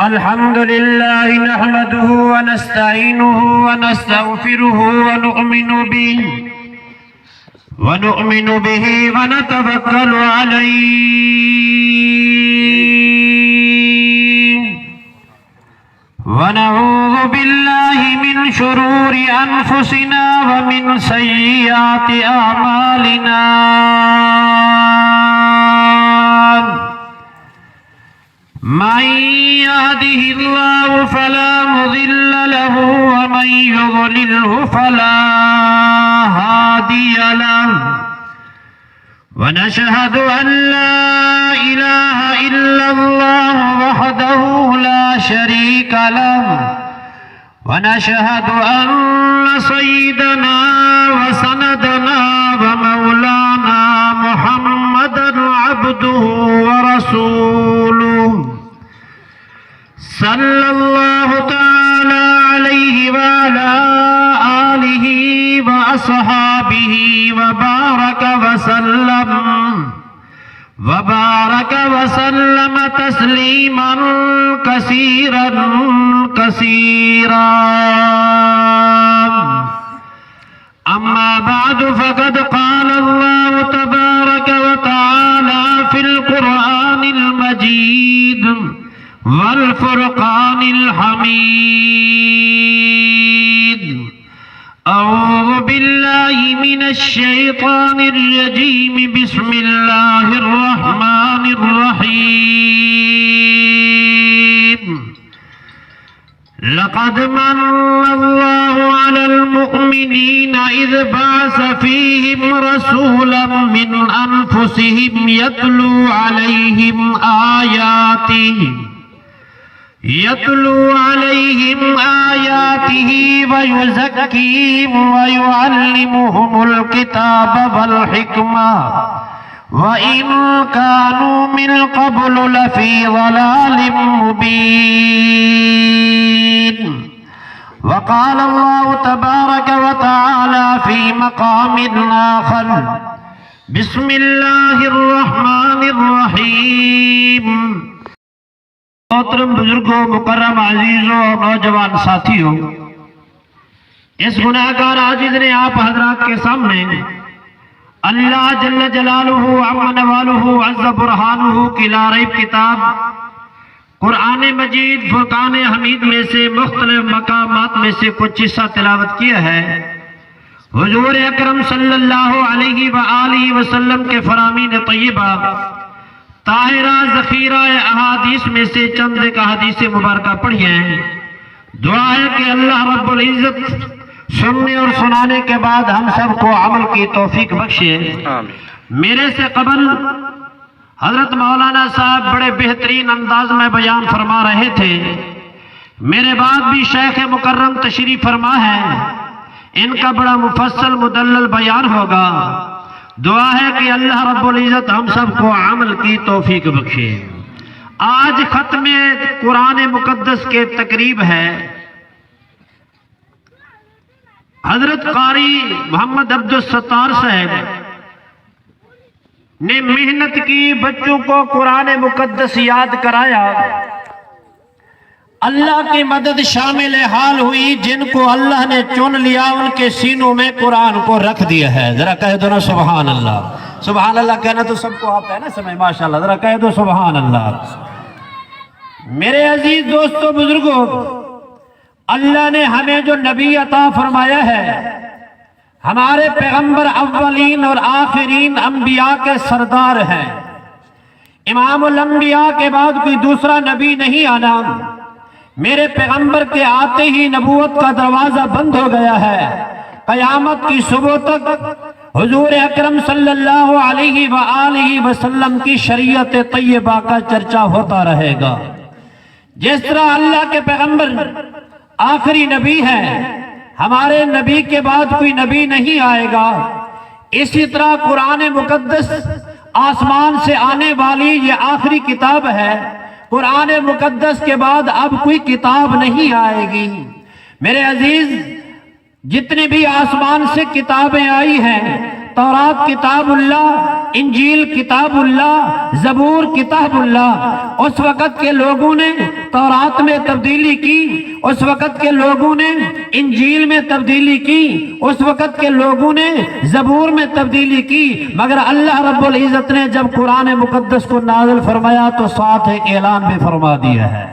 الحمد لله نحمده ونستعينه ونستغفره ونؤمن به ونتوكل عليه ونعوذ بالله من شرور أنفسنا ومن سيئات أعمالنا من يهده الله فلا مضل له ومن يضلله فلا هادي له ونشهد أن لا إله إلا الله وحده لا شريك له ونشهد أن سيدنا وسندنا ومولانا محمدا عبده ورسوله صلى الله تعالى عليه وعلى آله وأصحابه وبارك وسلم تسليما كثيرا أما بعد فقد قال الله تبارك وتعالى في القرآن المجيد والفرقان الحميد أعوذ بالله من الشيطان الرجيم بسم الله الرحمن الرحيم لقد من الله على المؤمنين إذ بعث فيهم رسولا من أنفسهم يتلو عليهم آياته ويزكيهم ويعلمهم الكتاب والحكمة وإن كانوا من قبل لفي ضلال مبين وقال الله تبارك وتعالى في مقام آخر بسم الله الرحمن الرحيم محترم بزرگوں، مکرم عزیزوں، نوجوان ساتھیوں، اس گناہگار عاجز نے آپ حضرات کے سامنے اللہ جل جلالہ عم نوالہ عز برہانہ کی لا ریب کتاب قرآن مجید فرقان حمید میں سے مختلف مقامات میں سے کچھ حصہ تلاوت کیا ہے۔ حضور اکرم صلی اللہ علیہ وآلہ وسلم کے فرامین طیبہ طاہرہ ذخیرہ احادیث میں سے چند ایک احادیث مبارکہ پڑھی ہیں۔ دعا ہے کہ اللہ رب العزت سننے اور سنانے کے بعد ہم سب کو عمل کی توفیق بخشے۔ میرے سے قبل حضرت مولانا صاحب بڑے بہترین انداز میں بیان فرما رہے تھے، میرے بعد بھی شیخ مکرم تشریف فرما ہے، ان کا بڑا مفصل مدلل بیان ہوگا۔ دعا ہے کہ اللہ رب العزت ہم سب کو عمل کی توفیق بخشے۔ آج ختم قرآن مقدس کے تقریب ہے۔ حضرت قاری محمد عبدالستار صاحب نے محنت کی، بچوں کو قرآن مقدس یاد کرایا، اللہ کی مدد شامل حال ہوئی۔ جن کو اللہ نے چن لیا ان کے سینوں میں قرآن کو رکھ دیا ہے۔ ذرا کہہ دو نا سبحان اللہ۔ سبحان اللہ کہنا تو سب کو آتا ہے نا سمجھ، ماشاءاللہ، ذرا کہہ دو سبحان اللہ۔ میرے عزیز دوستو، بزرگوں، اللہ نے ہمیں جو نبی عطا فرمایا ہے، ہمارے پیغمبر اولین اور آخرین انبیاء کے سردار ہیں۔ امام الانبیاء کے بعد کوئی دوسرا نبی نہیں آنا۔ میرے پیغمبر کے آتے ہی نبوت کا دروازہ بند ہو گیا ہے۔ قیامت کی صبح تک حضور اکرم صلی اللہ علیہ وآلہ وسلم کی شریعت طیبہ کا چرچا ہوتا رہے گا۔ جس طرح اللہ کے پیغمبر آخری نبی ہے، ہمارے نبی کے بعد کوئی نبی نہیں آئے گا، اسی طرح قرآن مقدس آسمان سے آنے والی یہ آخری کتاب ہے۔ قرآن مقدس کے بعد اب کوئی کتاب نہیں آئے گی۔ میرے عزیز، جتنی بھی آسمان سے کتابیں آئی ہیں، تورات کتاب اللہ، انجیل کتاب اللہ، زبور کتاب اللہ۔ اس وقت کے لوگوں نے تورات میں تبدیلی کی، اس وقت کے لوگوں نے انجیل میں تبدیلی کی، اس وقت کے لوگوں نے زبور میں تبدیلی کی، مگر اللہ رب العزت نے جب قرآن مقدس کو نازل فرمایا تو ساتھ ایک اعلان بھی فرما دیا ہے۔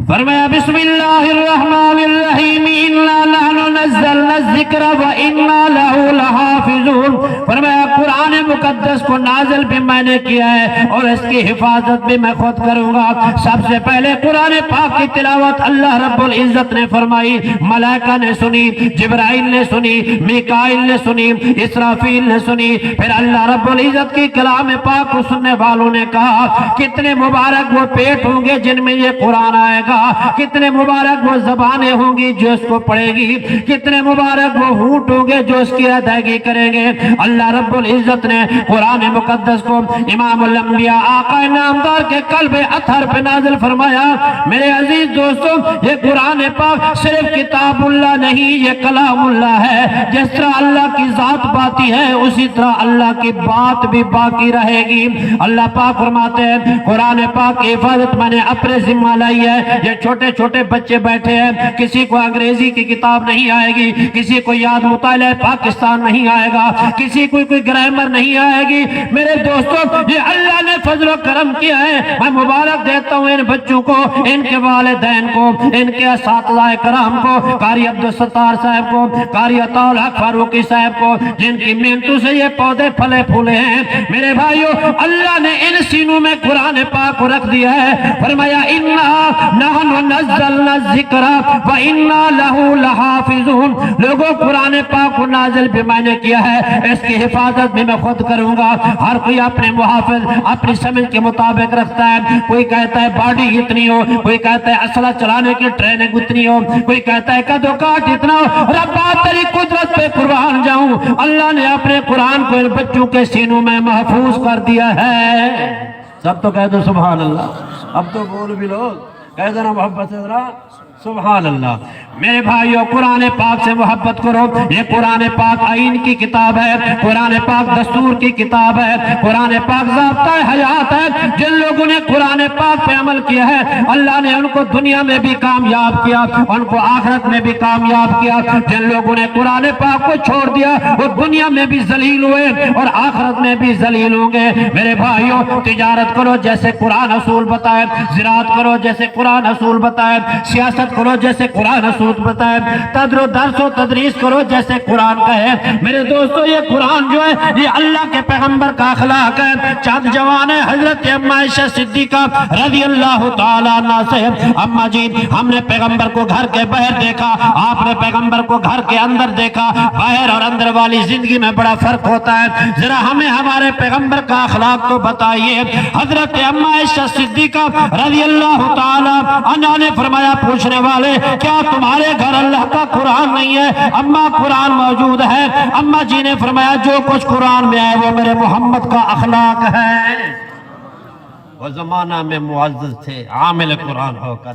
فرمایا بسم اللہ الرحمن الرحیم انا نحن نزلنا الذکر وانا لہ لحافظون۔ فرمایا قرآن مقدس کو نازل بھی میں نے کیا ہے اور اس کی حفاظت بھی میں خود کروں گا۔ سب سے پہلے قرآن پاک کی تلاوت اللہ رب العزت نے فرمائی، ملائکہ نے سنی، جبرائیل نے سنی، میکائیل نے سنی، اسرافیل نے سنی، پھر اللہ رب العزت کی کلام پاک کو سننے والوں نے کہا کتنے مبارک وہ پیٹ ہوں گے جن میں یہ قرآن آئے گا، کتنے مبارک وہ زبانیں ہوں گی جو اس کو پڑھے گی، کتنے مبارک وہ ہونٹ ہوں گے جو اس کی ادائیگی کریں گے۔ اللہ رب العزت نے قرآن مقدس کو امام الانبیاء آقا نامدار کے قلب اطہر پہ نازل فرمایا۔ میرے عزیز دوستو، یہ قرآن پاک صرف کتاب اللہ نہیں، یہ کلام اللہ ہے۔ جس طرح اللہ کی ذات باقی ہے اسی طرح اللہ کی بات بھی باقی رہے گی۔ اللہ پاک فرماتے ہیں قرآن پاک کی حفاظت میں نے اپنے ذمہ لائی ہے۔ یہ چھوٹے چھوٹے بچے بیٹھے ہیں، کسی کو انگریزی کی کتاب نہیں آئے گی، کسی کو یاد مطالعہ پاکستان نہیں آئے گا، کسی کو کوئی گرامر نہیں آئے گی۔ میرے دوستوں، یہ اللہ نے فضل و کرم کیا ہے۔ میں مبارک دیتا ہوں ان بچوں کو، ان کے والدین کو، ان کے اساتذہ کرام کو، قاری عبدالستار صاحب کو، قاری عطا الحق فاروقی صاحب کو، جن کی محنتوں سے یہ پودے پھلے پھولے ہیں۔ میرے بھائیوں، اللہ نے ان سینوں میں قرآن پاک کو رکھ دیا ہے۔ فرمایا نحن نزلنا الذکر وَإِنَّا لَهُ لَحَافِظُونَ۔ لوگوں، قرآن پاک کو نازل بھی میں نے کیا ہے، اس کی حفاظت بھی میں خود کروں گا۔ ہر کوئی اپنے محافظ اپنی سمجھ کے مطابق رکھتا ہے۔ کوئی کہتا ہے باڈی اتنی ہو، کوئی کہتا ہے اسلحہ چلانے کی ٹریننگ اتنی ہو، کوئی کہتا ہے کد و کاٹ اتنا ہو۔ ربا تیری قدرت پہ قربان جاؤں، اللہ نے اپنے قرآن کو ان بچوں کے سینوں میں محفوظ کر دیا ہے۔ سب تو کہہ دو سبحان اللہ۔ اب تو بول بھی لو، کہہ دینا محبت سے ذرا سبحان اللہ۔ میرے بھائیو، قرآن پاک سے محبت کرو۔ یہ قرآن پاک آئین کی کتاب ہے، قرآن پاک دستور کی کتاب ہے، قرآن پاک ضابطہ حیات ہے۔ جن لوگوں نے قرآن پاک پہ عمل کیا ہے اللہ نے ان کو دنیا میں بھی کامیاب کیا، ان کو آخرت میں بھی کامیاب کیا۔ جن لوگوں نے قرآن پاک کو چھوڑ دیا وہ دنیا میں بھی ذلیل ہوئے اور آخرت میں بھی ذلیل ہوں گے۔ میرے بھائیو، تجارت کرو جیسے قرآن اصول بتائے، زراعت کرو جیسے قرآن اصول بتائے، سیاست کرو جیسے قرآن اصول بتائے، درس و تدریس کرو جیسے قرآن کا ہے۔ میرے دوستو، یہ قرآن جو ہے یہ اللہ کے پیغمبر کا اخلاق ہے۔ چند جوان ہے، حضرت اما عائشہ صدیقہ رضی اللہ تعالیٰ عنہ سے، اما جی ہم نے پیغمبر کو گھر کے باہر دیکھا، آپ نے پیغمبر کو گھر کے اندر دیکھا، باہر اور اندر والی زندگی میں بڑا فرق ہوتا ہے، ذرا ہمیں ہمارے پیغمبر کا اخلاق تو بتائیے۔ حضرت اما عائشہ صدیقہ رضی اللہ تعالیٰ عنہ نے فرمایا، پوچھنے والے کیا تمہارے گھر اللہ کا قرآن نہیں ہے؟ اما قرآن موجود ہے۔ اما جی نے فرمایا جو کچھ قرآن میں ہے وہ میرے محمد کا اخلاق ہے۔ وہ زمانہ میں معزز تھے عامل قرآن ہو کر،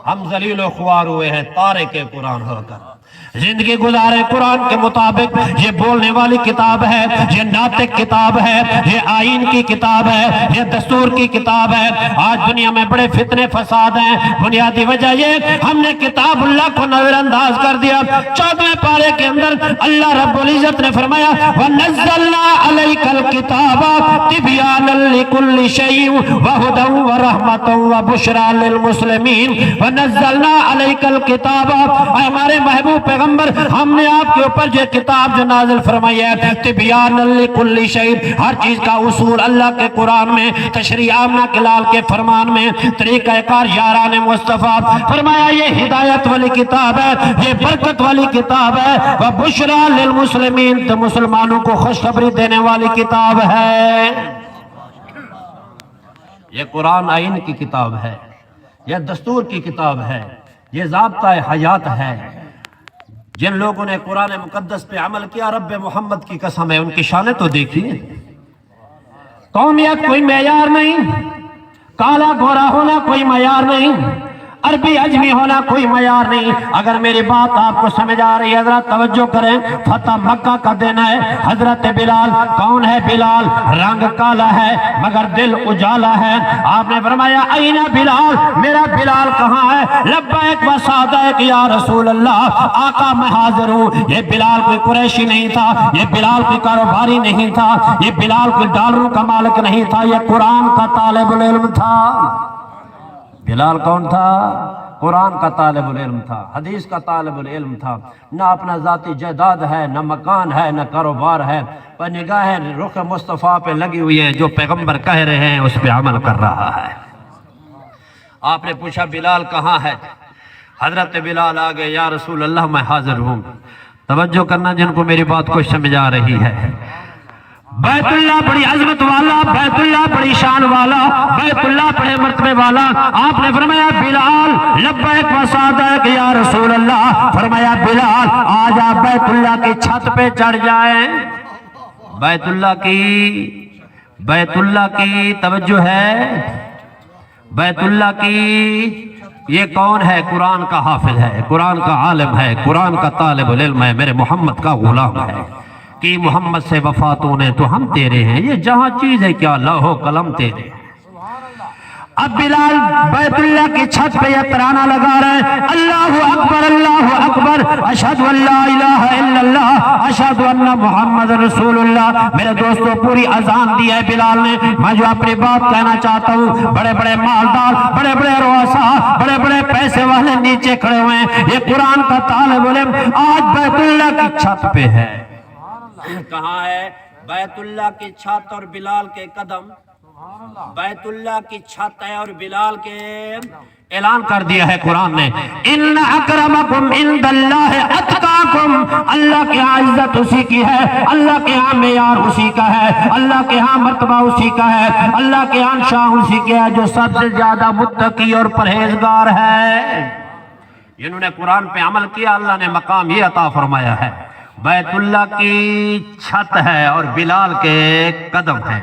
ہم ذلیل و خوار ہوئے ہیں تارک قرآن ہو کر۔ زندگی گزارے قرآن کے مطابق۔ یہ بولنے والی کتاب ہے، یہ ناطق کتاب ہے، یہ آئین کی کتاب ہے، یہ دستور کی کتاب ہے۔ آج دنیا میں بڑے فتنے فساد ہیں، بنیادی وجہ یہ ہم نے کتاب اللہ کو نظر انداز کر دیا۔ 14ویں پارے کے اندر اللہ رب العزت نے فرمایا وَنَزَّلْنَا عَلَيْكَ الْكِتَابَ تِبْيَانًا لِكُلِّ شَيْءٍ وَهُدًى وَرَحْمَةً وَبُشْرَى لِلْمُسْلِمِينَ وَنَزَّلْنَا عَلَيْكَ الْكِتَابَ۔ اے ہمارے محبوب پیغمبر، ہم نے آپ کے اوپر جو کتاب جو نازل فرمائی ہے تبیان لکل شیء، ہر چیز کا اصول اللہ کے قرآن میں، تشریع عامہ کے لال کے فرمان میں، طریقہ کار یاران مصطفیٰ۔ فرمایا یہ ہدایت والی کتاب ہے، یہ برکت والی کتاب ہے، وبشریٰ للمسلمین، تو مسلمانوں کو خوشخبری دینے والی کتاب ہے۔ یہ قرآن آئین کی کتاب ہے، یہ دستور کی کتاب ہے، یہ ضابطہ حیات ہے۔ جن لوگوں نے قرآن مقدس پہ عمل کیا، رب محمد کی قسم ہے ان کی شانیں تو دیکھیے۔ قومیت کوئی معیار نہیں، کالا گورا ہونا کوئی معیار نہیں، عربی عجمی ہونا کوئی معیار نہیں. اگر میری بات آپ کو سمجھ آ رہی ہے ذرا توجہ کریں. فتح مکہ کا دن ہے. حضرت بلال, کون ہے بلال؟ رنگ کالا ہے مگر دل اجالا ہے. آپ نے فرمایا اینا بلال, میرا بلال کہاں ہے؟ لبیک و سعدیک یا رسول اللہ, آقا میں حاضر ہوں. یہ بلال کوئی قریشی نہیں تھا, یہ بلال کوئی کاروباری نہیں تھا, یہ بلال کوئی ڈالروں کا مالک نہیں تھا, یہ قرآن کا طالب العلم تھا. بلال کون تھا؟ قرآن کا طالب العلم تھا, حدیث کا طالب العلم تھا. نہ اپنا ذاتی جائیداد ہے, نہ مکان ہے, نہ کاروبار ہے, پر نگاہیں رخ مصطفیٰ پہ لگی ہوئی ہیں. جو پیغمبر کہہ رہے ہیں اس پہ عمل کر رہا ہے. آپ نے پوچھا بلال کہاں ہے؟ حضرت بلال آگے, یا رسول اللہ میں حاضر ہوں. توجہ کرنا جن کو میری بات کو سمجھ آ رہی ہے. بیت اللہ بڑی عظمت والا, بیت اللہ بڑی شان والا, بیت اللہ بڑے مرتبے والا. آپ نے فرمایا بلال لبیک و سعدیک یا رسول اللہ. فرمایا بلال آج آپ بیت اللہ کی چھت پہ چڑھ جائیں. بیت اللہ کی توجہ ہے, بیت اللہ کی. یہ کون ہے؟ قرآن کا حافظ ہے, قرآن کا عالم ہے, قرآن کا طالب العلم ہے, میرے محمد کا غلام ہے. کہ محمد سے وفاتوں نے تو ہم تیرے ہیں, یہ جہاں چیز ہے کیا لوح و قلم تیرے ہیں. اب بلال بیت اللہ کی چھت پہ یہ ترانہ لگا رہے, اللہ اکبر اللہ اکبر, اشہد ان لا الہ الا اللہ, اشہد ان محمد رسول اللہ. میرے دوستو پوری اذان دی ہے بلال نے. میں جو اپنی بات کہنا چاہتا ہوں, بڑے بڑے مالدار, بڑے بڑے رؤساء, بڑے بڑے پیسے والے نیچے کھڑے ہوئے ہیں. یہ قرآن کا طالب علم آج بیت اللہ کی چھت پہ ہے. کہاں ہے؟ بیت اللہ کی چھت اور بلال کے قدم. بیت اللہ کی چھت ہے اور بلال کے اعلان کر دیا ہے قرآن نے, ان اکرمکم عند اللہ اتقاکم. اللہ کے ہاں عزت اسی کی ہے, اللہ کے ہاں معیار اسی کا ہے, اللہ کے ہاں مرتبہ اسی کا ہے, اللہ کے ہاں شان اسی کے ہے جو سب سے زیادہ متقی اور پرہیزگار ہے. جنہوں نے قرآن پہ عمل کیا اللہ نے مقام یہ عطا فرمایا ہے. بیت اللہ کی چھت ہے اور بلال کے قدم ہیں.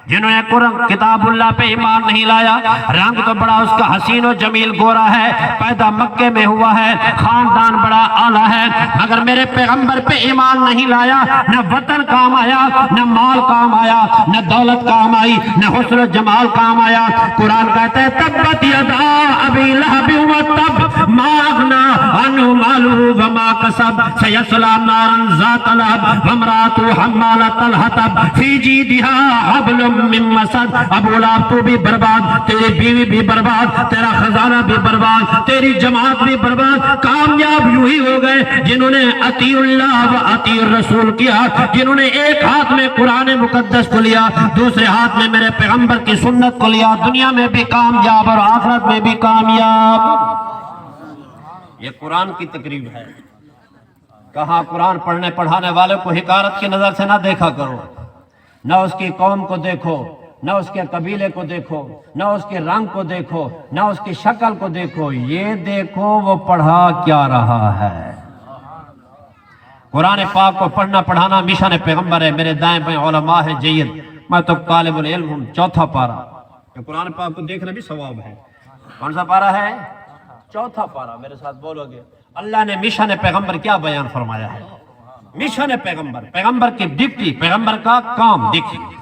جنہوں نے قرآن کتاب اللہ پہ ایمان نہیں لایا, رنگ تو بڑا اس کا حسین و جمیل گورا ہے, پیدا مکے میں ہوا ہے, خاندان بڑا اعلیٰ ہے, مگر میرے پیغمبر پہ ایمان نہیں لایا, نہ وطن کام آیا, نہ مال کام آیا, نہ دولت کام آئی, نہ حسن و جمال کام آیا. قرآن کہتا ہے تبت یدا ابی لہب وتب ما اغنی عنہ مالہ وما کسب سیصلی نارا ذات لہب وامرأتہ حمالۃ الحطب فی جیدہا حبل من مسد. ابو لہب تو بھی برباد, تیری بیوی بھی برباد, تیرا خزانہ بھی برباد, تیری جماعت بھی برباد. کامیاب یوں ہی ہو گئے جنہوں نے اطیع اللہ و اطیع الرسول کیا, جنہوں نے ایک ہاتھ میں قرآن مقدس کو لیا, دوسرے ہاتھ میں میرے پیغمبر کی سنت کو لیا. دنیا میں بھی کامیاب اور آخرت میں بھی کامیاب. یہ قرآن کی تقریب ہے. کہاں قرآن پڑھنے پڑھانے والے کو حقارت کی نظر سے نہ دیکھا کرو, نہ اس کی قوم کو دیکھو, نہ اس کے قبیلے کو دیکھو, نہ اس کے رنگ کو دیکھو, نہ اس کی شکل کو دیکھو, یہ دیکھو وہ پڑھا کیا رہا ہے. قرآن پاک کو پڑھنا پڑھانا مشن پیغمبر ہے. میرے دائیں بائیں علماء ہے جید, میں تو طالب العلم ہوں. چوتھا پارہ, قرآن پاک کو دیکھنا بھی ثواب ہے. کون سا پارہ ہے؟ چوتھا پارہ. میرے ساتھ بولو گے. اللہ نے مشن پیغمبر کیا بیان فرمایا ہے. مشن پیغمبر, پیغمبر کی ڈپٹی, پیغمبر کا کام دیکھیے.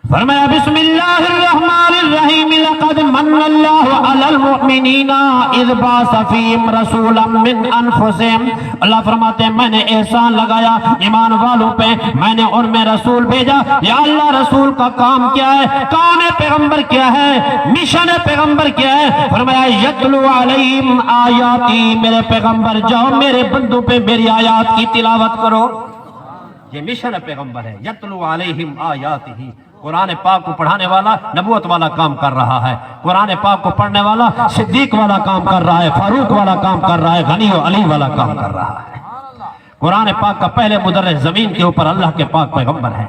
فرمایا بسم اللہ الرحمن الرحیم لقد من اللہ علی المؤمنین اذ بعث فیہم رسولا من انفسہم. اللہ فرماتے ہیں میں نے احسان لگایا ایمان والوں پہ, میں نے ان میں رسول بھیجا. یا اللہ رسول کا کام کیا ہے, کام پیغمبر کیا ہے, مشن پیغمبر کیا ہے؟ فرمایا یتلو علیہم آیاتی, میرے پیغمبر جاؤ میرے بندوں پہ میری آیات کی تلاوت کرو. یہ مشن پیغمبر ہے. یتلو علیہم آیاتہ, قرآن پاک کو پڑھانے والا نبوت والا کام کر رہا ہے. قرآن پاک کو پڑھنے والا صدیق والا کام کر رہا ہے, فاروق والا کام کر رہا ہے, غنی و علی والا کام کر رہا ہے. قرآن پاک کا پہلے مدرس زمین کے اوپر اللہ کے پاک پیغمبر ہے.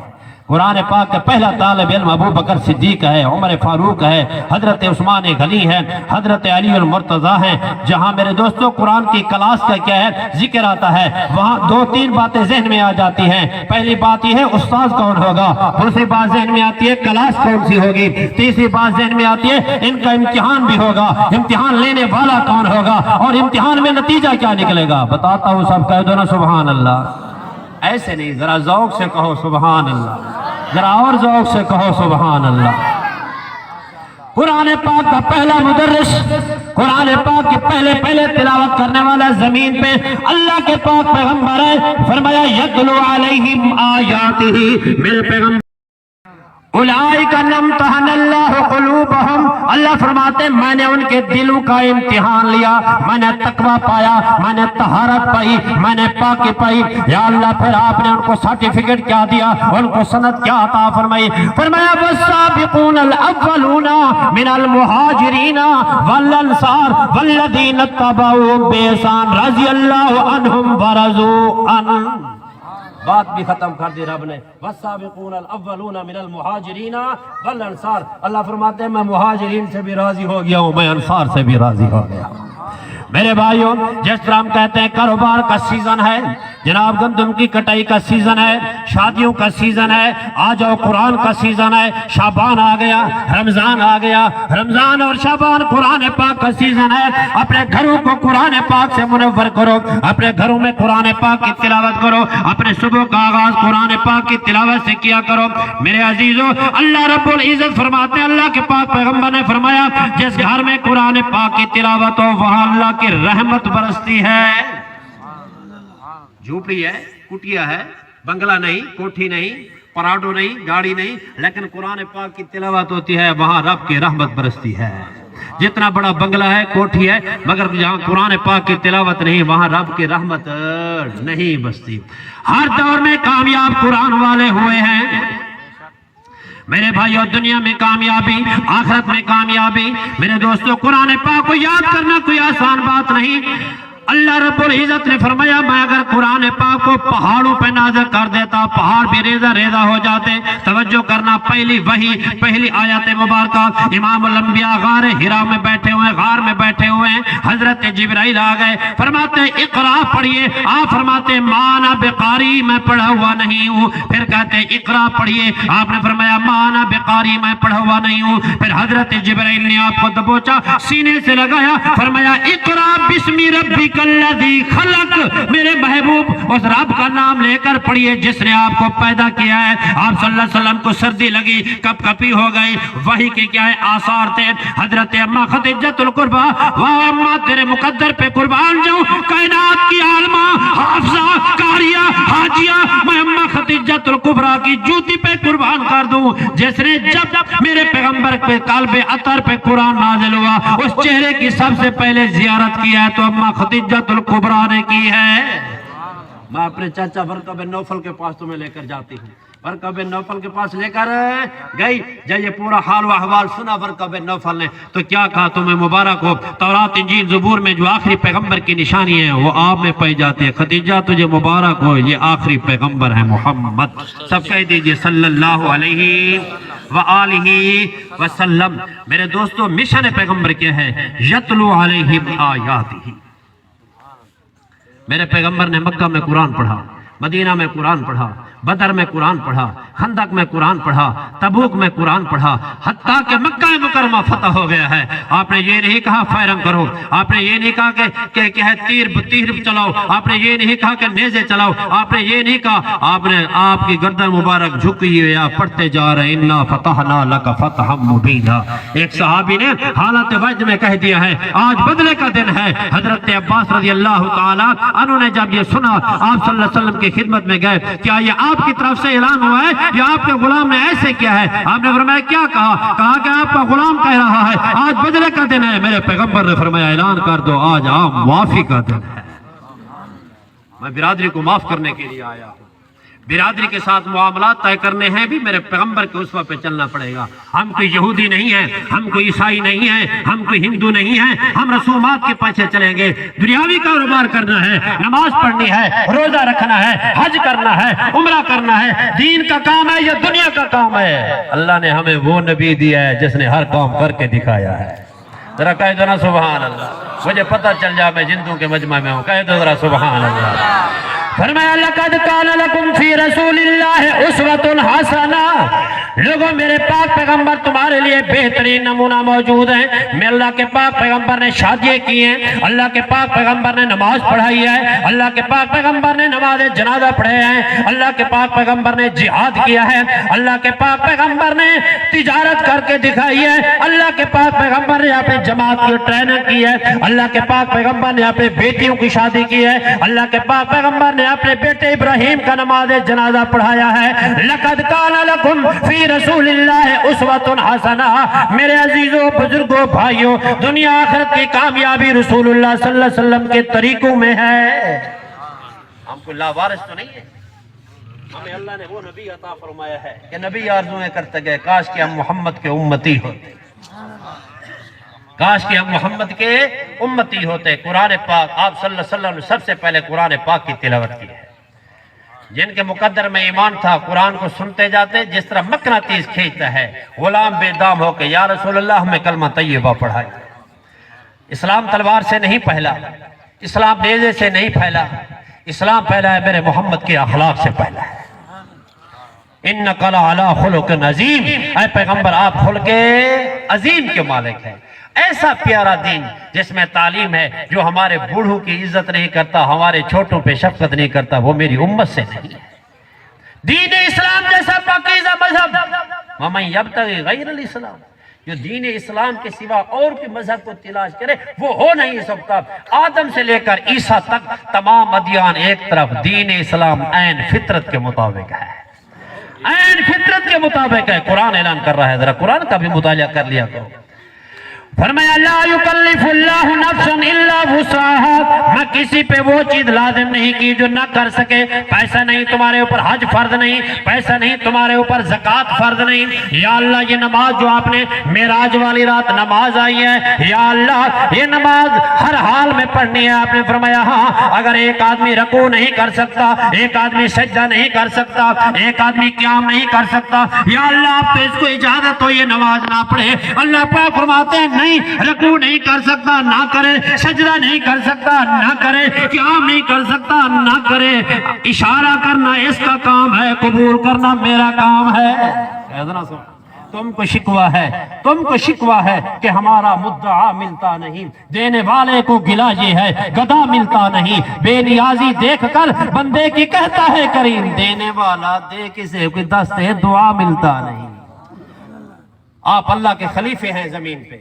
قرآن پاک کا پہلا طالب علم ابو بکر صدیق ہے، عمر فاروق ہے، حضرت عثمان غنی ہے، حضرت علی المرتضیٰ ہے۔ جہاں میرے دوستوں قرآن کی کلاس کا کیا ہے ذکر آتا ہے، وہاں دو تین باتیں ذہن میں آ جاتی ہیں۔ پہلی بات یہ ہے استاذ کون ہوگا، دوسری بات ذہن میں آتی ہے کلاس کون سی ہوگی، تیسری بات ذہن میں آتی ہے ان کا امتحان بھی ہوگا، امتحان لینے والا کون ہوگا، اور امتحان میں نتیجہ کیا نکلے گا۔ بتاتا ہوں سب کہہ دو نا سبحان اللہ۔ ایسے نہیں، ذرا ذوق سے کہو سبحان اللہ، ذرا اور ذوق سے کہو سبحان اللہ۔ قرآن پاک کا پہلا مدرس، قرآن پاک کے پہلے تلاوت کرنے والا زمین پہ اللہ کے پاک پیغمبر ہے۔ فرمایا یتلو علیہم آیاتہ، میرے پیغمبر اولئک امتحن اللہ قلوبہم، اللہ فرماتے ہیں میں نے ان کے دلوں کا امتحان لیا، میں نے تقوی پایا، میں نے طہارت پائی، میں نے پاکی پائی۔ یا اللہ پھر آپ نے ان کو سرٹیفکیٹ کیا دیا، ان کو سند کیا عطا فرمائی؟ فرمایا والسابقون الاولون من المہاجرین والانصار والذین اتبعوهم بإحسان رضی اللہ عنہم ورضوا عنہ۔ بات بھی ختم کر دی رب نے، والسابقون الاولون من المہاجرین والانصار، اللہ فرماتے ہیں میں مہاجرین سے بھی راضی ہو گیا ہوں، میں انصار سے بھی راضی ہو گیا ہوں۔ میرے بھائیوں، جس طرح ہم کہتے ہیں کاروبار کا سیزن ہے، جناب گندم کی کٹائی کا سیزن ہے، شادیوں کا سیزن ہے، آ جاؤ قرآن کا سیزن ہے، شعبان آ گیا، رمضان آ گیا، رمضان اور شعبان قرآن پاک کا سیزن ہے۔ اپنے گھروں کو قرآن پاک سے منور کرو، اپنے گھروں میں قرآن پاک کی تلاوت کرو، اپنے صبح کا آغاز قرآن پاک کی تلاوت سے کیا کرو۔ میرے عزیزوں، اللہ رب العزت فرماتے ہیں، اللہ کے پاک پیغمبر نے فرمایا جس گھر میں قرآن پاک کی تلاوت ہو وہاں اللہ کی رحمت برستی ہے۔ جھوپڑی ہے، کٹیا ہے، بنگلہ نہیں، کوٹھی نہیں، پراڈو نہیں، گاڑی نہیں، لیکن قرآن پاک کی تلاوت ہوتی ہے وہاں رب کی رحمت برستی ہے۔ جتنا بڑا بنگلہ ہے، کوٹھی ہے، مگر جہاں قرآن پاک کی تلاوت نہیں وہاں رب کی رحمت نہیں برستی۔ ہر دور میں کامیاب قرآن والے ہوئے ہیں میرے بھائیو، دنیا میں کامیابی، آخرت میں کامیابی۔ میرے دوستو، قرآن پاک کو یاد کرنا کوئی آسان بات نہیں۔ اللہ رب العزت نے فرمایا میں اگر قرآن پاک کو پہاڑوں پہ نازل کر دیتا پہاڑ بھی ریزہ ریزہ ہو جاتے۔ توجہ کرنا، پہلی وحی، پہلی آیت مبارکہ، امام الانبیاء غار ہرا میں بیٹھے ہوئے، غار میں بیٹھے ہوئے ہیں، حضرت جبرائیل آ گئے، فرماتے ہیں اقرا پڑھیے، آپ فرماتے ہیں مانا بقاری، میں پڑھا ہوا نہیں ہوں۔ پھر کہتے ہیں اقرا پڑھیے، آپ نے فرمایا مانا بقاری، میں پڑھا ہوا نہیں ہوں۔ پھر حضرت جبرائیل نے آپ کو دبوچا، سینے سے لگایا، فرمایا اقرا بسم ربک الذی خلق، میرے محبوب اس رب کا نام لے کر پڑھیے جس نے آپ کو پیدا کیا ہے۔ آپ صلی اللہ علیہ وسلم کو سردی لگی، کپ کپی ہو گئی، وحی کے کیا ہے آثار تھے۔ حضرت اماں خدیجۃ القربیٰ، واہ اماں تیرے مقدر پہ قربان جاؤں، کائنات کی عالمہ، حافظہ، قاریہ، حاجیہ، میں اماں خدیجۃ الکبریٰ کی جوتی پہ قربان کر دوں جس نے جب میرے پیغمبر پہ قلب عطر پہ قرآن نازل ہوا اس چہرے کی سب سے پہلے زیارت کیا ہے تو اماں خدیجۃ الکبریٰ نے کی ہے۔ میں اپنے چاچا ورقہ بن نوفل کے پاس تمہیں لے کر جاتی ہوں۔ ورقہ بن نوفل کے پاس لے کر گئی، جب یہ پورا حال و احوال سنا ورقہ بن نوفل نے تو کیا کہا، تمہیں مبارک ہو، تورات انجیل زبور میں جو آخری پیغمبر کی نشانی ہے وہ آپ میں پائی جاتی ہے۔ خدیجہ تجھے مبارک ہو، یہ آخری پیغمبر ہے محمد، سب کہہ دیجئے صلی اللہ علیہ وآلہ وسلم۔ میرے دوستو، مشن پیغمبر کیا ہے؟ یتلو علیہم آیاتہ۔ میرے پیغمبر نے مکہ میں قرآن پڑھا، مدینہ میں قرآن پڑھا، بدر میں قرآن پڑھا، خندق میں قرآن پڑھا، تبوک میں قرآن پڑھا، حتیٰ کہ مکہ مکرمہ فتح ہو گیا ہے۔ آپ نے یہ نہیں کہا فائرنگ کرو، آپ نے یہ نہیں کہا کہ تیر چلاؤ، آپ نے یہ نہیں کہا کہ نیزے چلاؤ، آپ نے یہ نہیں کہا، آپ کی گردن مبارک جھکی ہوئی، آپ پڑھتے جا رہے انا فتحنا لک فتحا مبینا۔ ایک صحابی نے حالت وجد میں کہہ دیا ہے آج بدلے کا دن ہے۔ حضرت عباس رضی اللہ تعالیٰ عنہ نے جب یہ سنا آپ صلی اللہ علیہ وسلم کی خدمت میں گئے، کیا یہ آپ کی طرف سے اعلان ہوا ہے یا آپ کے غلام نے ایسے کیا ہے؟ آپ نے فرمایا کیا کہا؟ کہا کہ آپ کا غلام کہہ رہا ہے آج بدلے کا دن ہے۔ میرے پیغمبر نے فرمایا اعلان کر دو آج عام معافی کا دن ہے، میں برادری کو معاف کرنے کے لیے آیا ہوں۔ برادری کے ساتھ معاملات طے کرنے ہیں بھی میرے پیغمبر کے اسوہ پہ چلنا پڑے گا. ہم کوئی یہودی نہیں ہیں, ہم کوئی عیسائی نہیں ہیں, ہم کوئی ہندو نہیں ہیں, ہم رسومات کے پیچھے چلیں گے. دنیاوی کاروبار کرنا ہے, نماز پڑھنی ہے, روزہ رکھنا ہے, حج کرنا ہے, عمرہ کرنا ہے, دین کا کام ہے یا دنیا کا کام ہے. اللہ نے ہمیں وہ نبی دیا ہے جس نے ہر کام کر کے دکھایا ہے. ذرا کہہ دو نا سبحان اللہ. مجھے پتہ چل جائے میں جندوں کے مجمع میں ہوں. کہہ دو ذرا سبحان اللہ. فرمایا لقد کان لکم فی رسول اللہ اسوۃ حسنہ. لوگوں میرے پاک پیغمبر تمہارے لیے بہترین نمونہ موجود ہیں. میں اللہ کے پاک پیغمبر نے شادیاں کی ہیں, اللہ کے پاک پیغمبر نے نماز پڑھائی ہے, اللہ کے پاک پیغمبر نے نماز جنازہ پڑھے ہیں, اللہ کے پاک پیغمبر نے جہاد کیا ہے, اللہ کے پاک پیغمبر نے تجارت کر کے دکھائی ہے, اللہ کے پاک پیغمبر نے اپنی جماعت کی ٹریننگ کی ہے, اللہ کے پاک پیغمبر نے اپنے بیٹیوں کی شادی کی ہے, اللہ کے پاک پیغمبر نے اپنے بیٹے ابراہیم کا نماز جنازہ پڑھایا ہے. لقد کان لکم فی رسول اللہ اسوۃ حسنہ. میرے عزیزوں, بزرگوں, بھائیوں, دنیا آخرت کی کامیابی رسول اللہ صلی اللہ علیہ وسلم کے طریقوں میں ہے. ہم کو لاوارث تو نہیں ہے, ہمیں اللہ نے وہ نبی عطا فرمایا ہے کہ نبی آرزویں کرتے گئے کاش کہ ہم محمد کے امتی ہوتے, کاش کہ ہم محمد کے امتی ہوتے. قرآن پاک آپ صلی اللہ علیہ وسلم نے سب سے پہلے قرآن پاک کی تلاوت کی ہے. جن کے مقدر میں ایمان تھا قرآن کو سنتے جاتے جس طرح مقناطیس کھینچتا ہے. غلام بے دام ہو کے یا رسول اللہ ہمیں کلمہ طیبہ پڑھائی. اسلام تلوار سے نہیں پھیلا, اسلام نیزے سے نہیں پھیلا, اسلام پھیلا ہے میرے محمد کے اخلاق سے پھیلا ہے. انک لعلی خلق عظیم. اے پیغمبر آپ خلق عظیم کے مالک ہیں. ایسا پیارا دین جس میں تعلیم ہے, جو ہمارے بوڑھوں کی عزت نہیں کرتا, ہمارے چھوٹوں پہ شفقت نہیں کرتا, وہ میری امت سے نہیں ہے. دین اسلام جیسا پاکیزہ مذہب وَمَن يَبْتَغِ غَيْرَ الْإِسْلَامِ, جو دین اسلام کے سوا اور کوئی مذہب کو تلاش کرے وہ ہو نہیں سکتا. آدم سے لے کر عیسیٰ تک تمام ادیان ایک طرف, دین اسلام عین فطرت کے مطابق ہے, عین فطرت کے مطابق ہے. قرآن اعلان کر رہا ہے, ذرا قرآن کا بھی مطالعہ کر لیا کرو. فرمایا لا یکلف اللہ نفسا الا وسعها. میں کسی پہ وہ چیز لازم نہیں کی جو نہ کر سکے. پیسہ نہیں تمہارے اوپر حج فرض نہیں, پیسہ نہیں تمہارے اوپر زکوٰۃ فرض نہیں. یا اللہ یہ نماز جو آپ نے معراج والی رات نماز آئی ہے, یا اللہ یہ نماز ہر حال میں پڑھنی ہے. آپ نے فرمایا ہاں, اگر ایک آدمی رکوع نہیں کر سکتا, ایک آدمی سجدہ نہیں کر سکتا, ایک آدمی قیام نہیں کر سکتا, یا اللہ آپ تو اس کو اجازت ہو یہ نماز نہ پڑھے. اللہ پاک فرماتے ہیں نہیں, رکوع نہیں کر سکتا نہ کرے, سجدہ نہیں کر سکتا نہ کرے, قیام نہیں کر سکتا نہ کرے. اشارہ کرنا اس کا کام ہے, قبول کرنا میرا کام ہے. تم کو شکوہ ہے, تم کو شکوہ ہے کہ ہمارا مدعا ملتا نہیں, دینے والے کو گلہ یہ ہے گدا ملتا نہیں. بے نیازی دیکھ کر بندے کی کہتا ہے کریم, دینے والا دے کسے کوئی دستے دعا ملتا نہیں. آپ اللہ کے خلیفے ہیں زمین پہ.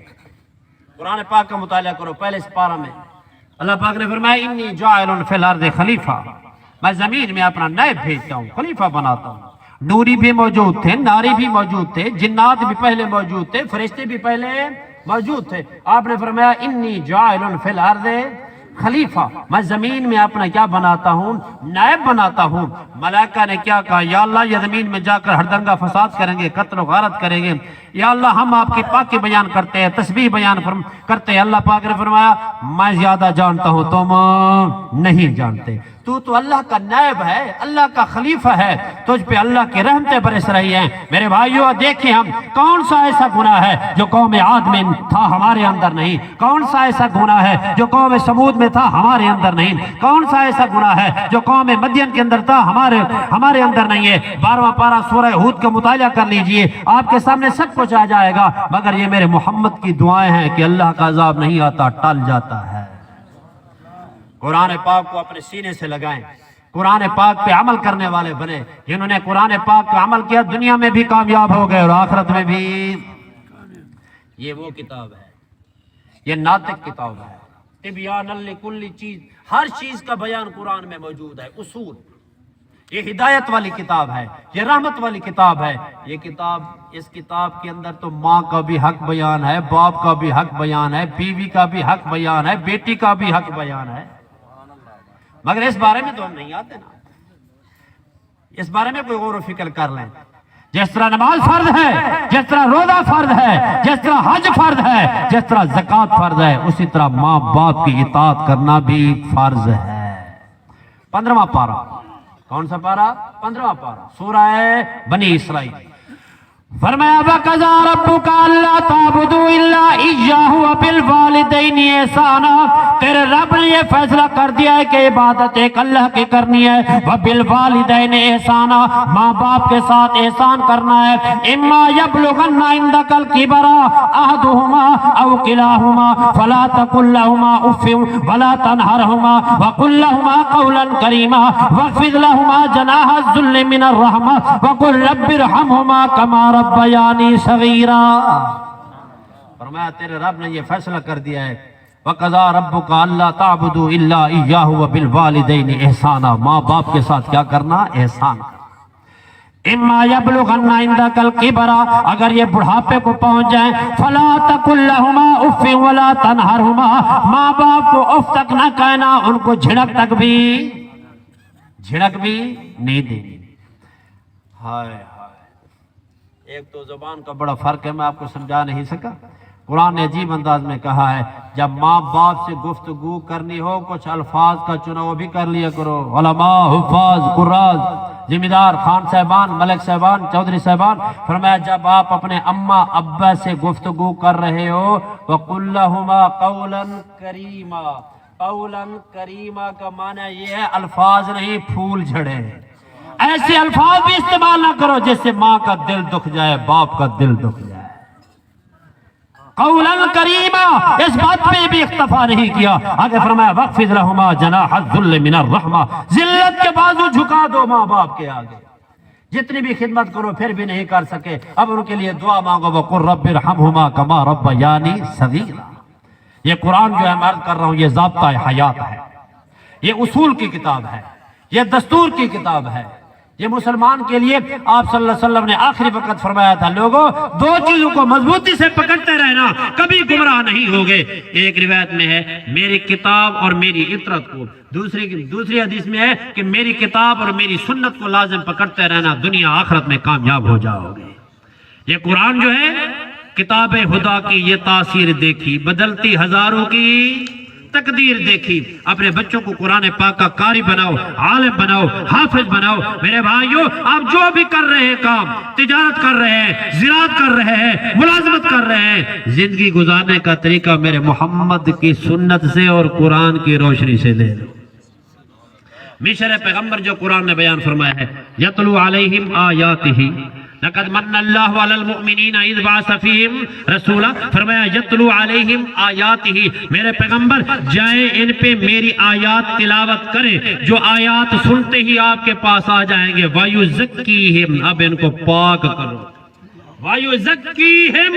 قرآن پاک کا مطالعہ کرو. پہلے سپارہ میں اللہ پاک نے فرمایا انی جاعل فی الارض خلیفہ, میں زمین میں اپنا نائب بھیجتا ہوں, خلیفہ بناتا ہوں. نوری بھی موجود تھے, ناری بھی موجود تھے, جنات بھی پہلے موجود تھے, فرشتے بھی پہلے موجود تھے. آپ نے فرمایا انی جاعل فی الارض خلیفہ, میں زمین میں اپنا کیا بناتا ہوں, نائب بناتا ہوں. ملائکہ نے کیا کہا, یا اللہ یہ زمین میں جا کر ہردنگا فساد کریں گے, قتل و غارت کریں گے. یا اللہ ہم آپ کی پاکی بیان کرتے ہیں, تسبیح بیان کرتے ہیں. اللہ پاک نے فرمایا میں زیادہ جانتا ہوں تم نہیں جانتے. تو اللہ کا نائب ہے, اللہ کا خلیفہ ہے, تجھ پہ اللہ کی رحمتیں برس رہی ہیں. میرے بھائیو دیکھیں ہم کون سا ایسا گناہ ہے جو قوم عاد میں تھا ہمارے اندر نہیں, کون سا ایسا گناہ ہے جو قوم سمود میں تھا ہمارے اندر نہیں, کون سا ایسا گناہ ہے جو قوم مدین کے اندر تھا ہمارے اندر نہیں ہے. 12واں پارہ سورہ ہود کا مطالعہ کر لیجئے, آپ کے سامنے سب کچھ آ جائے گا. مگر یہ میرے محمد کی دعائیں ہیں کہ اللہ کا عذاب نہیں آتا, ٹل جاتا ہے. قرآن پاک کو اپنے سینے سے لگائیں, قرآن پاک پہ عمل کرنے والے بنے. جنہوں نے قرآن پاک پہ عمل کیا دنیا میں بھی کامیاب ہو گئے اور آخرت میں بھی. یہ وہ کتاب ہے, یہ ناطق کتاب ہے. تبیان لکل چیز, ہر چیز کا بیان قرآن میں موجود ہے. اصول, یہ ہدایت والی کتاب ہے, یہ رحمت والی کتاب ہے. یہ کتاب, اس کتاب کے اندر تو ماں کا بھی حق بیان ہے, باپ کا بھی حق بیان ہے, بیوی کا بھی حق بیان ہے, بیٹی کا بھی حق بیان ہے. مگر اس بارے میں تو ہم نہیں آتے نا. اس بارے میں کوئی غور و فکر کر لیں. جس طرح نماز فرض ہے، جس طرح روزہ فرض ہے، جس طرح حج فرض ہے، جس طرح زکوٰۃ فرض ہے، اسی طرح ماں باپ کی اطاعت کرنا بھی فرض ہے. 15واں پارہ. کون سا پارہ؟ 15واں پارہ سورہ بنی اسرائیل. فرمایا وَقَضَىٰ رَبُّكَ أَلَّا تَعْبُدُوا إِلَّا إِيَّاهُ وَبِالْوَالِدَيْنِ إِحْسَانًا. تیرے رب نے یہ فیصلہ کر دیا ہے کہ عبادت ایک اللہ کی کرنی ہے. وَبِالْوَالِدَيْنِ إِحْسَانًا، ماں باپ کے ساتھ احسان کرنا ہے. إِمَّا يَبْلُغَنَّ عِندَكَ الْكِبَرَ أَحَدُهُمَا أَوْ كِلَاهُمَا فَلَا تَقُل لَّهُمَا أُفٍّ وَلَا تَنْهَرْهُمَا وَقُل لَّهُمَا قَوْلًا كَرِيمًا وَاخْفِضْ لَهُمَا جَنَاحَ الذُّلِّ مِنَ الرَّحْمَةِ وَقُل رَّبِّ ارْحَمْهُمَا كَمَا رَبَّيَانِي صَغِيرًا. فرمایا تیرے رب نے یہ فیصلہ کر دیا ہے وَقَضَىٰ رَبُّكَ أَلَّا تَعْبُدُوا إِلَّا إِيَّاهُ وَبِالْوَالِدَيْنِ إِحْسَانًا. ماں باپ کے ساتھ کیا کرنا؟ احسان کرنا. اِمَّا يَبْلُغَنَّ عِندَكَ الْكِبَرَ، اگر یہ بڑھاپے کو پہنچ جائیں، فَلَا تَقُل لَّهُمَا أُفٍّ وَلَا تَنْهَرْهُمَا، ماں باپ کو اف تک نہ کہنا، ان کو جھڑک بھی نہیں دینی. ہائے ایک تو زبان کا بڑا فرق ہے، میں آپ کو سمجھا نہیں سکا. قرآن نے عجیب انداز میں کہا ہے جب ماں باپ سے گفتگو کرنی ہو کچھ الفاظ کا چناؤ بھی کر لیا کرو. علماء، حفاظ، قراء، ذمہ دار، خان صاحبان، ملک صاحبان، چودھری صاحبان، فرمایا جب آپ اپنے اماں ابا سے گفتگو کر رہے ہو وَقُلْ لَهُمَا قَوْلًا كَرِيمًا. قولاً کریمہ کا معنی یہ ہے الفاظ نہیں پھول جھڑے. ایسے الفاظ بھی استعمال نہ کرو جس سے ماں کا دل دکھ جائے، باپ کا دل دکھ جائے. قولاً کریمہ، اس بات پہ بھی اکتفا نہیں کیا، آگے فرمایا وَاخْفِضْ لَهُمَا جَنَاحَ الذُّلِّ مِنَ الرَّحْمَةِ. ذلت کے بازو جھکا دو ماں باپ کے آگے. جتنی بھی خدمت کرو پھر بھی نہیں کر سکے، اب ان کے لیے دعا مانگو وَقُلْ رَبِّ ارْحَمْهُمَا كَمَا رَبَّيَانِي صَغِيرًا. یہ قرآن جو ہے میں عرض کر رہا ہوں یہ ضابطہ حیات ہے، یہ اصول کی کتاب ہے، یہ دستور کی کتاب ہے. یہ مسلمان کے لیے آپ صلی اللہ علیہ وسلم نے آخری وقت فرمایا تھا لوگوں دو چیزوں کو مضبوطی سے پکڑتے رہنا کبھی گمراہ نہیں ہوگے. ایک روایت میں ہے میری کتاب اور میری عطرت کو، دوسری حدیث میں ہے کہ میری کتاب اور میری سنت کو لازم پکڑتے رہنا، دنیا آخرت میں کامیاب ہو جاؤ گے. یہ قرآن جو ہے کتاب خدا کی یہ تاثیر دیکھی، بدلتی ہزاروں کی تقدیر دیکھی. اپنے بچوں کو قرآن پاک کا قاری بناؤ، عالم بناؤ، حافظ بناؤ. میرے بھائیو آپ جو بھی کر رہے ہیں کام، تجارت کر رہے ہیں، زراعت کر رہے ہیں، ملازمت کر رہے ہیں، زندگی گزارنے کا طریقہ میرے محمد کی سنت سے اور قرآن کی روشنی سے لے لو. مشر پیغمبر جو قرآن نے بیان فرمایا ہے یتلو علیہم آیاتہ لقد من اللہ علی المؤمنین اذ بعث فیہم رسولا. فرمایا یتلو علیہم آیاتہ، میرے پیغمبر جائیں ان پہ میری آیات تلاوت کریں، جو آیات سنتے ہی آپ کے پاس آ جائیں گے. وَيُزَكِّيهِمْ، اب ان کو پاک کرو. وَيُزَكِّيهِمْ،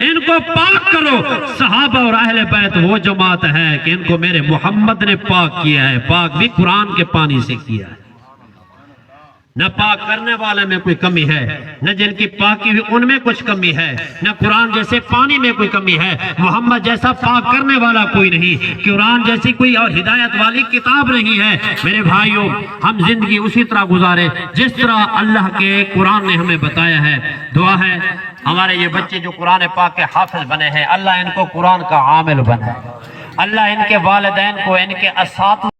ان کو پاک کرو. صحابہ اور اہل بیت وہ جماعت ہے کہ ان کو میرے محمد نے پاک کیا ہے. پاک بھی قرآن کے پانی سے کیا ہے. نہ پاک کرنے والے میں کوئی کمی ہے، نہ جن کی پاکی ہوئی ان میں کچھ کمی ہے، نہ قرآن جیسے پانی میں کوئی کمی ہے. محمد جیسا پاک کرنے والا کوئی نہیں، قرآن جیسی کوئی اور ہدایت والی کتاب نہیں ہے. میرے بھائیوں ہم زندگی اسی طرح گزارے جس طرح اللہ کے قرآن نے ہمیں بتایا ہے. دعا ہے ہمارے یہ بچے جو قرآن پاک کے حافظ بنے ہیں، اللہ ان کو قرآن کا عامل بنائے. اللہ ان کے والدین کو، ان کے اساتذہ